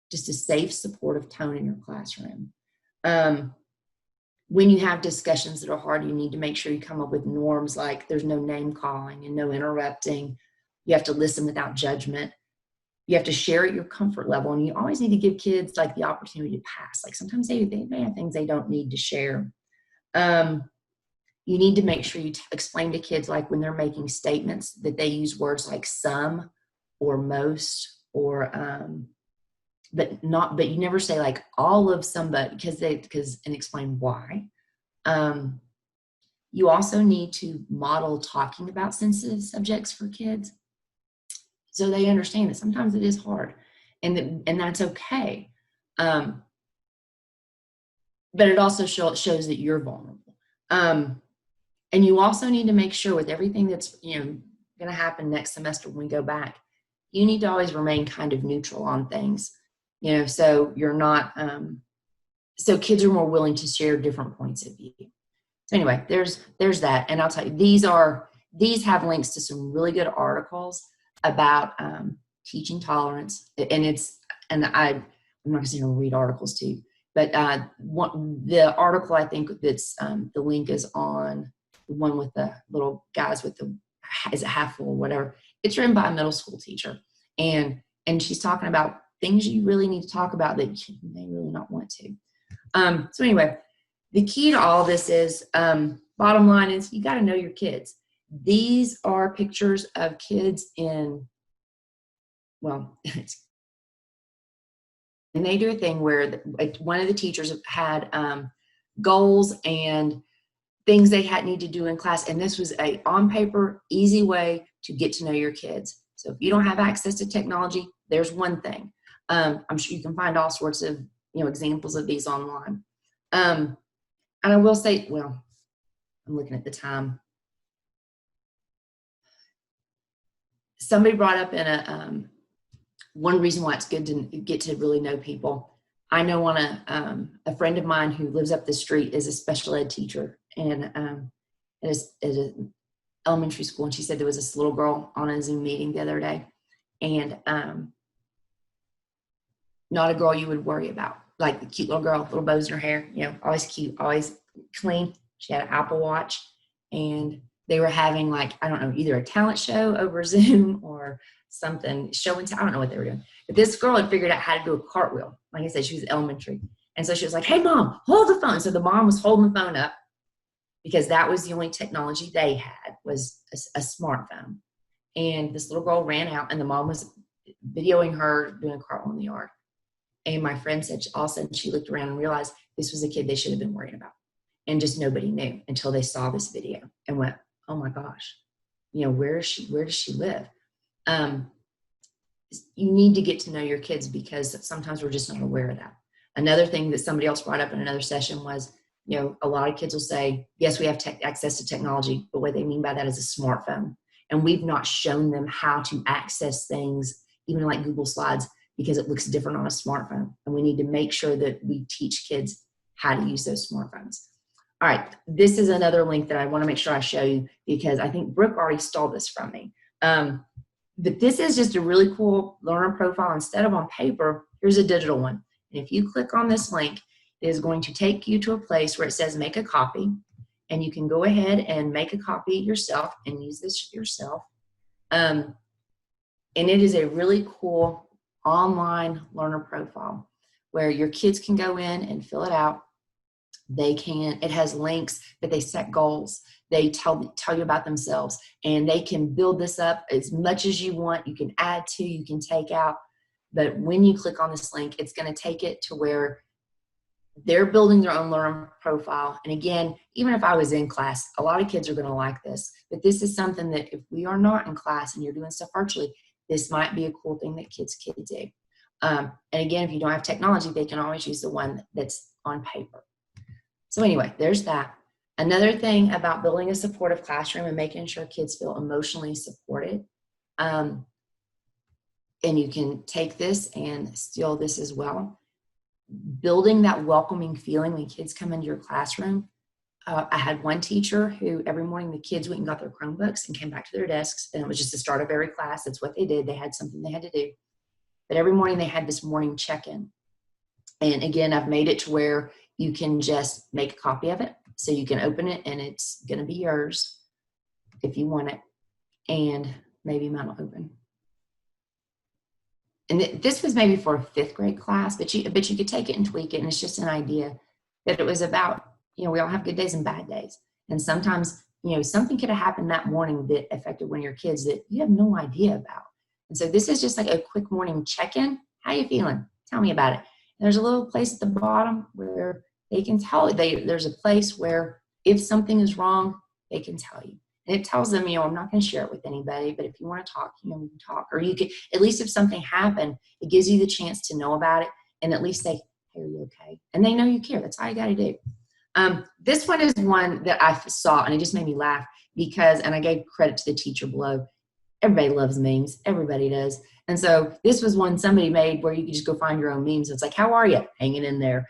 just a safe, supportive tone in your classroom. When you have discussions that are hard, you need to make sure you come up with norms, like there's no name calling and no interrupting. You have to listen without judgment. You have to share at your comfort level, and you always need to give kids like the opportunity to pass. Like sometimes they may have things they don't need to share. You need to make sure you explain to kids, like when they're making statements, that they use words like some or most or but you never say like all of somebody, and explain why. You also need to model talking about sensitive subjects for kids, so they understand that sometimes it is hard, and that's okay. But it also shows that you're vulnerable. And you also need to make sure with everything that's going to happen next semester when we go back, you need to always remain kind of neutral on things, so you're not, so kids are more willing to share different points of view. So anyway, there's that. And I'll tell you, these have links to some really good articles about teaching tolerance. And I'm not going to say I'll read articles to you, but the article, I think that's the link is on the one with the little guys with is it half full or whatever. It's written by a middle school teacher. And she's talking about things you really need to talk about that you may really not want to. So anyway, the key to all of this is, bottom line is, you got to know your kids. These are pictures of kids and they do a thing where one of the teachers had goals and things they need to do in class. And this was a on paper, easy way to get to know your kids. So if you don't have access to technology, there's one thing. I'm sure you can find all sorts of, examples of these online. And I will say, I'm looking at the time. Somebody brought up in one reason why it's good to get to really know people. I know a friend of mine who lives up the street is a special ed teacher and at an elementary school. And she said there was this little girl on a Zoom meeting the other day, and not a girl you would worry about, like the cute little girl, little bows in her hair, always cute, always clean. She had an Apple Watch, and they were having either a talent show over Zoom or something, I don't know what they were doing. But this girl had figured out how to do a cartwheel. Like I said, she was elementary. And so she was like, "Hey mom, hold the phone." So the mom was holding the phone up because that was the only technology they had, was a smartphone. And this little girl ran out, and the mom was videoing her doing a cartwheel in the yard. And my friend said, all of a sudden she looked around and realized this was a kid they should have been worrying about. And just nobody knew until they saw this video and went, "Oh my gosh, where does she live?" You need to get to know your kids because sometimes we're just not aware of that. Another thing that somebody else brought up in another session was, a lot of kids will say, yes, we have access to technology, but what they mean by that is a smartphone. And we've not shown them how to access things, even like Google Slides, because it looks different on a smartphone. And we need to make sure that we teach kids how to use those smartphones. All right, this is another link that I want to make sure I show you because I think Brooke already stole this from me. But this is just a really cool learner profile. Instead of on paper, here's a digital one. And if you click on this link, it is going to take you to a place where it says make a copy. And you can go ahead and make a copy yourself and use this yourself. And it is a really cool online learner profile where your kids can go in and fill it out. It has links, but they set goals. They tell you about themselves, and they can build this up as much as you want. You can add to, you can take out, but when you click on this link, it's going to take it to where they're building their own learner profile. And again, even if I was in class, a lot of kids are going to like this, but this is something that if we are not in class and you're doing stuff virtually, this might be a cool thing that kids can do. And again, if you don't have technology, they can always use the one that's on paper. So anyway, there's that. Another thing about building a supportive classroom and making sure kids feel emotionally supported. And you can take this and steal this as well. Building that welcoming feeling when kids come into your classroom. I had one teacher who every morning the kids went and got their Chromebooks and came back to their desks, and it was just the start of every class. That's what they did. They had something they had to do. But every morning they had this morning check-in. And again, I've made it to where you can just make a copy of it. So you can open it and it's going to be yours if you want it. And maybe mine will open. And this was maybe for a 5th grade class, but you could take it and tweak it. And it's just an idea that it was about we all have good days and bad days. And sometimes, something could have happened that morning that affected one of your kids that you have no idea about. And so this is just like a quick morning check-in. How you feeling? Tell me about it. And there's a little place at the bottom where they can tell you. There's a place where if something is wrong, they can tell you. And it tells them, I'm not going to share it with anybody, but if you want to talk, we can talk. Or you could, at least if something happened, it gives you the chance to know about it and at least say, hey, are you okay? And they know you care. That's all you got to do. This one is one that I saw, and it just made me laugh and I gave credit to the teacher below. Everybody loves memes. Everybody does. And so this was one somebody made where you could just go find your own memes. It's like, how are you? Hanging in there.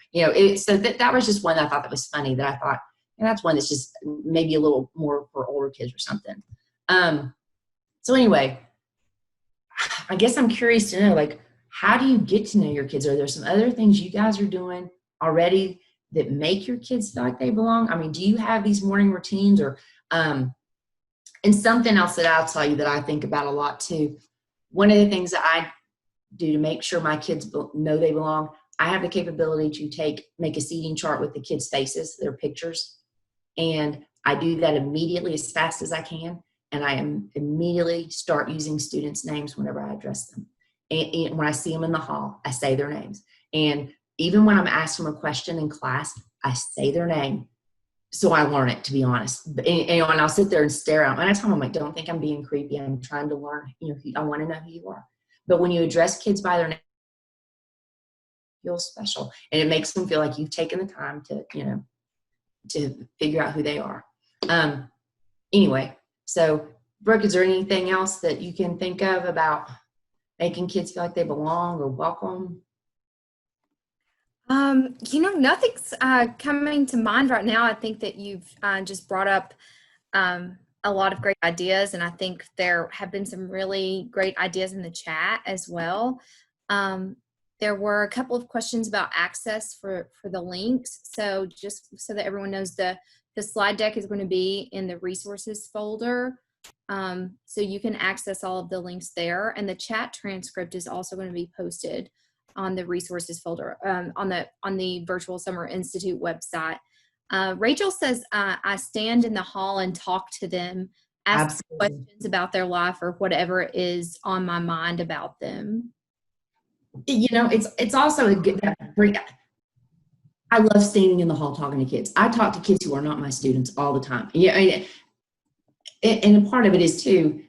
So that was just one that I thought that was funny, that I thought, that's one that's just maybe a little more for older kids or something. So anyway, I guess I'm curious to know, like, how do you get to know your kids? Are there some other things you guys are doing already that make your kids feel like they belong? I mean, do you have these morning routines or, and something else that I'll tell you that I think about a lot too. One of the things that I do to make sure my kids know they belong, I have the capability to make a seating chart with the kids' faces, their pictures. And I do that immediately as fast as I can. And I immediately start using students' names whenever I address them. And when I see them in the hall, I say their names. And even when I'm asked them a question in class, I say their name. So I learn it, to be honest. And I'll sit there and stare at them. And I tell them, I'm like, don't think I'm being creepy. I'm trying to learn. I want to know who you are. But when you address kids by their name, you feel special. And it makes them feel like you've taken the time to figure out who they are. Anyway, so Brooke, is there anything else that you can think of about making kids feel like they belong or welcome? Nothing's coming to mind right now. I think that you've just brought up a lot of great ideas, and I think there have been some really great ideas in the chat as well. There were a couple of questions about access for the links. So just so that everyone knows, the slide deck is going to be in the resources folder. So you can access all of the links there, and the chat transcript is also going to be posted on the resources folder on the Virtual Summer Institute website. Rachel says, I stand in the hall and talk to them, ask questions about their life or whatever is on my mind about them. It's also a good, I love standing in the hall talking to kids. I talk to kids who are not my students all the time. And a part of it is too,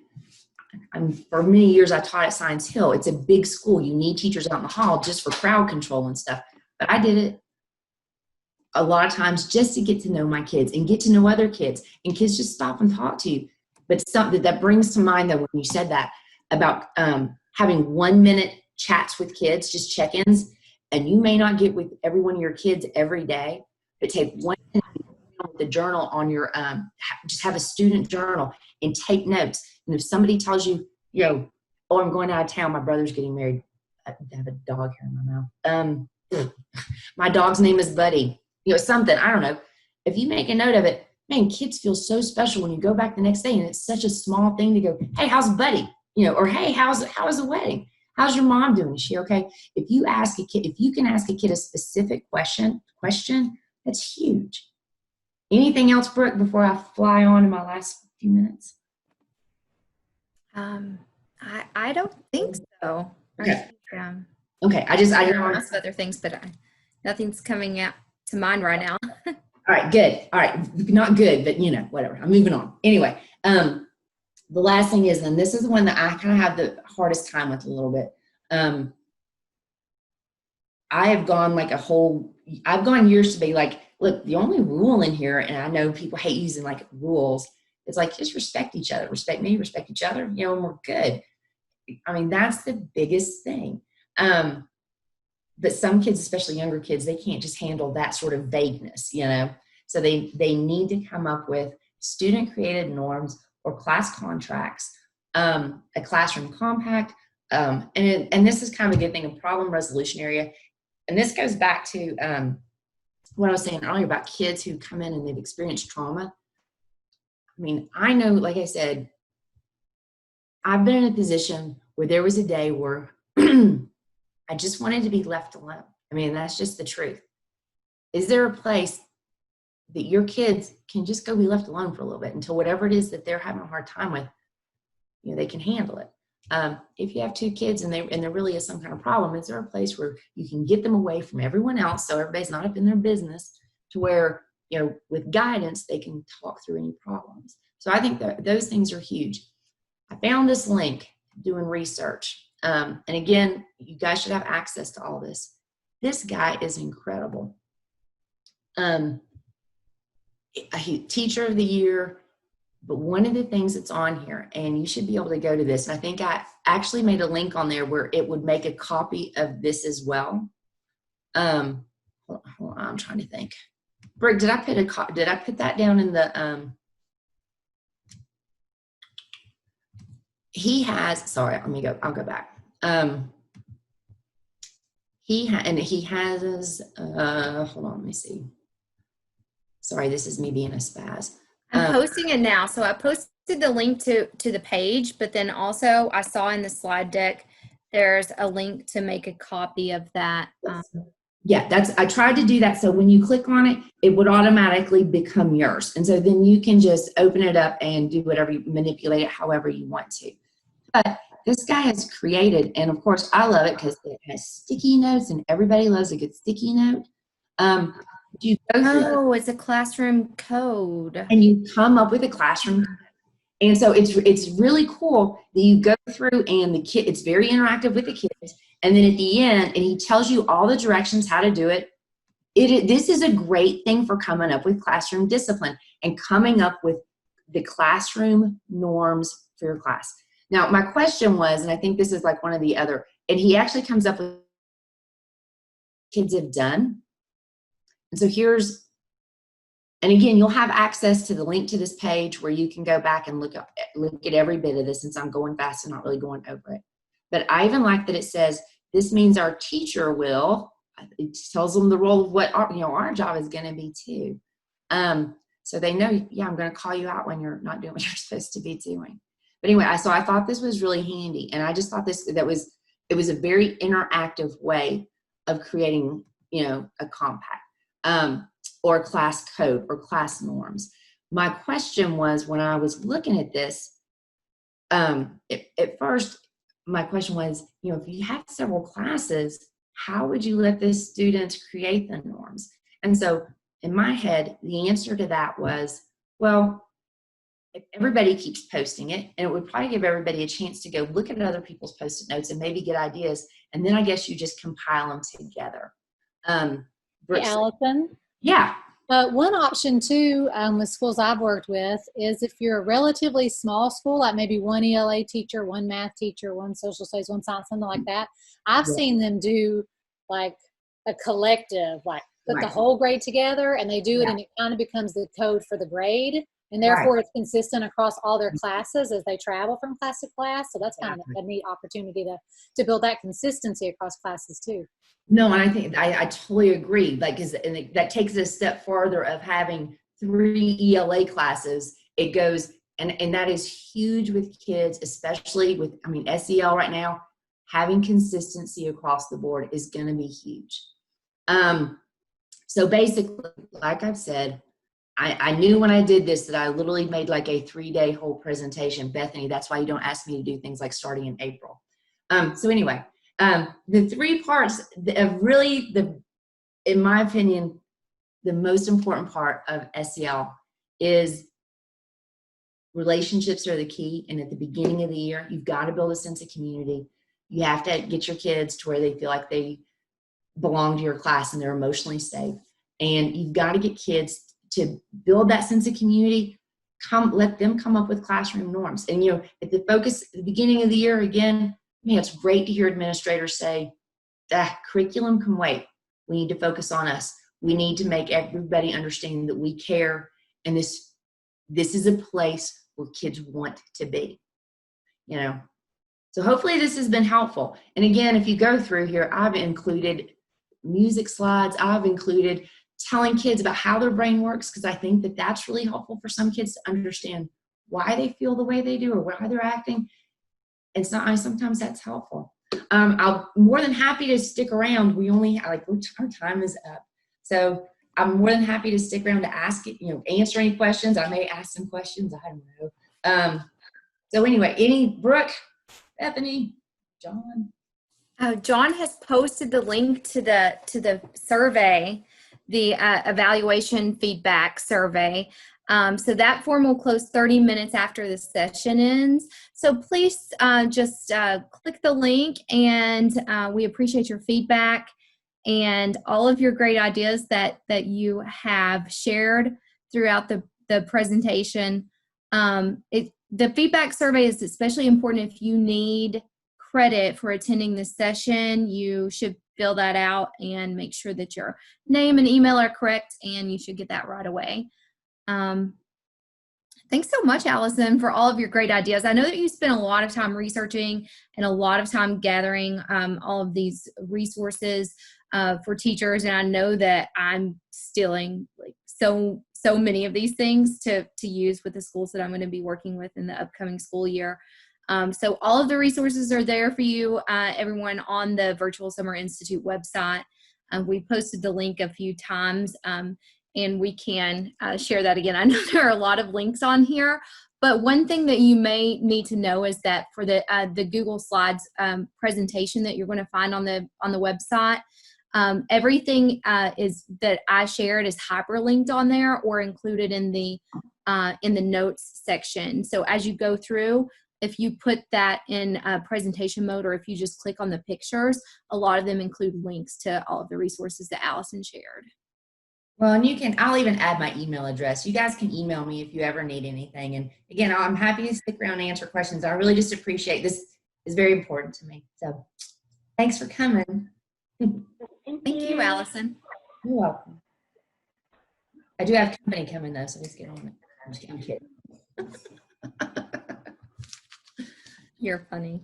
for many years I taught at Science Hill. It's a big school. You need teachers out in the hall just for crowd control and stuff. But I did it a lot of times just to get to know my kids and get to know other kids. And kids just stop and talk to you. But something that brings to mind, though, when you said that about having 1 minute chats with kids, just check-ins, and you may not get with every one of your kids every day, but take 1 minute with the journal on your, just have a student journal and take notes. And if somebody tells you, oh, I'm going out of town, my brother's getting married. I have a dog here in my mouth. My dog's name is Buddy. Something, I don't know. If you make a note of it, man, kids feel so special when you go back the next day, and it's such a small thing to go, hey, how's Buddy? Or hey, how's the wedding? How's your mom doing? Is she okay? If you can ask a kid a specific question, that's huge. Anything else, Brooke, before I fly on in my last few minutes? I don't think so. Okay. Okay. I know lots of other things, but nothing's coming out to mind right now. All right, good. All right, not good, but whatever. I'm moving on. Anyway, the last thing is, and this is the one that I kind of have the hardest time with a little bit. I have gone I've gone years to be like, look, the only rule in here, and I know people hate using like rules, it's like, just respect each other. Respect me, respect each other, and we're good. I mean, that's the biggest thing. But some kids, especially younger kids, they can't just handle that sort of vagueness, So they need to come up with student-created norms or class contracts, a classroom compact, and this is kind of a good thing, a problem resolution area. And this goes back to what I was saying earlier about kids who come in and they've experienced trauma. I mean, I know, like I said, I've been in a position where there was a day where I just wanted to be left alone. I mean, that's just the truth. Is there a place that your kids can just go be left alone for a little bit until whatever it is that they're having a hard time with, they can handle it. If you have two kids and there really is some kind of problem, is there a place where you can get them away from everyone else so everybody's not up in their business, to where, with guidance, they can talk through any problems. So I think that those things are huge. I found this link doing research. And again, you guys should have access to all this. This guy is incredible. Teacher of the year. But one of the things that's on here, and you should be able to go to this, and I think I actually made a link on there where it would make a copy of this as well. Hold on, I'm trying to think. Brick, did I put that down in the, he has, sorry, I'll go back. He has, hold on, let me see. Sorry, this is me being a spaz. I'm posting it now. So I posted the link to the page, but then also I saw in the slide deck, there's a link to make a copy of that. Yeah, I tried to do that. So when you click on it, it would automatically become yours. And so then you can just open it up and do whatever, manipulate it however you want to. But this guy has created, and of course I love it because it has sticky notes, and everybody loves a good sticky note. You go through it's a classroom code. and you come up with a classroom. And so it's really cool that you go through, and it's very interactive with the kids. And then at the end, and he tells you all the directions how to do it. This is a great thing for coming up with classroom discipline and coming up with the classroom norms for your class. Now, my question was, and I think this is like one of the other, and he actually comes up with kids have done. And so and again, you'll have access to the link to this page where you can go back and look at every bit of this, since I'm going fast and not really going over it. But I even like that it says, this means our teacher will, it tells them the role of what our job is going to be too. So they know, yeah, I'm going to call you out when you're not doing what you're supposed to be doing. But anyway, so I thought this was really handy. And I just thought it was a very interactive way of creating, a compact. Or class code or class norms. My question was, when I was looking at this, at first, my question was, if you have several classes, how would you let the students create the norms? And so in my head, the answer to that was, well, if everybody keeps posting it, and it would probably give everybody a chance to go look at other people's post-it notes and maybe get ideas, and then I guess you just compile them together. Hey, Allison. Yeah. One option too, with schools I've worked with, is if you're a relatively small school, like maybe one ELA teacher, one math teacher, one social studies, one science, something like that. I've seen them do like a collective, like put the whole grade together, and they do it, and it kind of becomes the code for the grade. And therefore it's consistent across all their classes as they travel from class to class. So that's kind of a neat opportunity to build that consistency across classes too. No, and I think I totally agree. And that takes it a step farther of having 3 ELA classes. It goes, and that is huge with kids, especially with, SEL right now, having consistency across the board is going to be huge. So basically, like I've said, I knew when I did this that I literally made like a 3-day whole presentation. Bethany, that's why you don't ask me to do things like starting in April. So anyway, the 3 parts of really in my opinion, the most important part of SEL is relationships are the key. And at the beginning of the year, you've got to build a sense of community. You have to get your kids to where they feel like they belong to your class and they're emotionally safe. And you've got to get kids to build that sense of community. Let them come up with classroom norms. And at the beginning of the year, again, it's great to hear administrators say, that curriculum can wait. We need to focus on us. We need to make everybody understand that we care, and this is a place where kids want to be. So hopefully this has been helpful. And again, if you go through here, I've included music slides. I've included telling kids about how their brain works, because I think that that's really helpful for some kids to understand why they feel the way they do or why they're acting. And sometimes that's helpful. I'm more than happy to stick around. We only our time is up. So I'm more than happy to stick around to ask it, answer any questions. I may ask some questions. I don't know. So anyway, Brooke, Bethany, John. John has posted the link to the survey, the evaluation feedback survey. So that form will close 30 minutes after the session ends. So please just click the link, and we appreciate your feedback and all of your great ideas that you have shared throughout the presentation. The feedback survey is especially important if you need credit for attending this session. You should fill that out and make sure that your name and email are correct, and you should get that right away. Thanks so much, Allison, for all of your great ideas. I know that you spent a lot of time researching and a lot of time gathering all of these resources for teachers, and I know that I'm stealing like so many of these things to use with the schools that I'm going to be working with in the upcoming school year. So all of the resources are there for you, everyone, on the Virtual Summer Institute website. We posted the link a few times, and we can share that again. I know there are a lot of links on here, but one thing that you may need to know is that for the Google Slides presentation that you're going to find on the website, everything is that I shared is hyperlinked on there or included in the notes section. So as you go through, if you put that in presentation mode, or if you just click on the pictures, a lot of them include links to all of the resources that Allison shared. Well, and I'll even add my email address. You guys can email me if you ever need anything. And again, I'm happy to stick around and answer questions. I really just appreciate this. Is very important to me. So thanks for coming. Thank you, Allison. You're welcome. I do have company coming though, so let's get on it. I'm kidding. You're funny.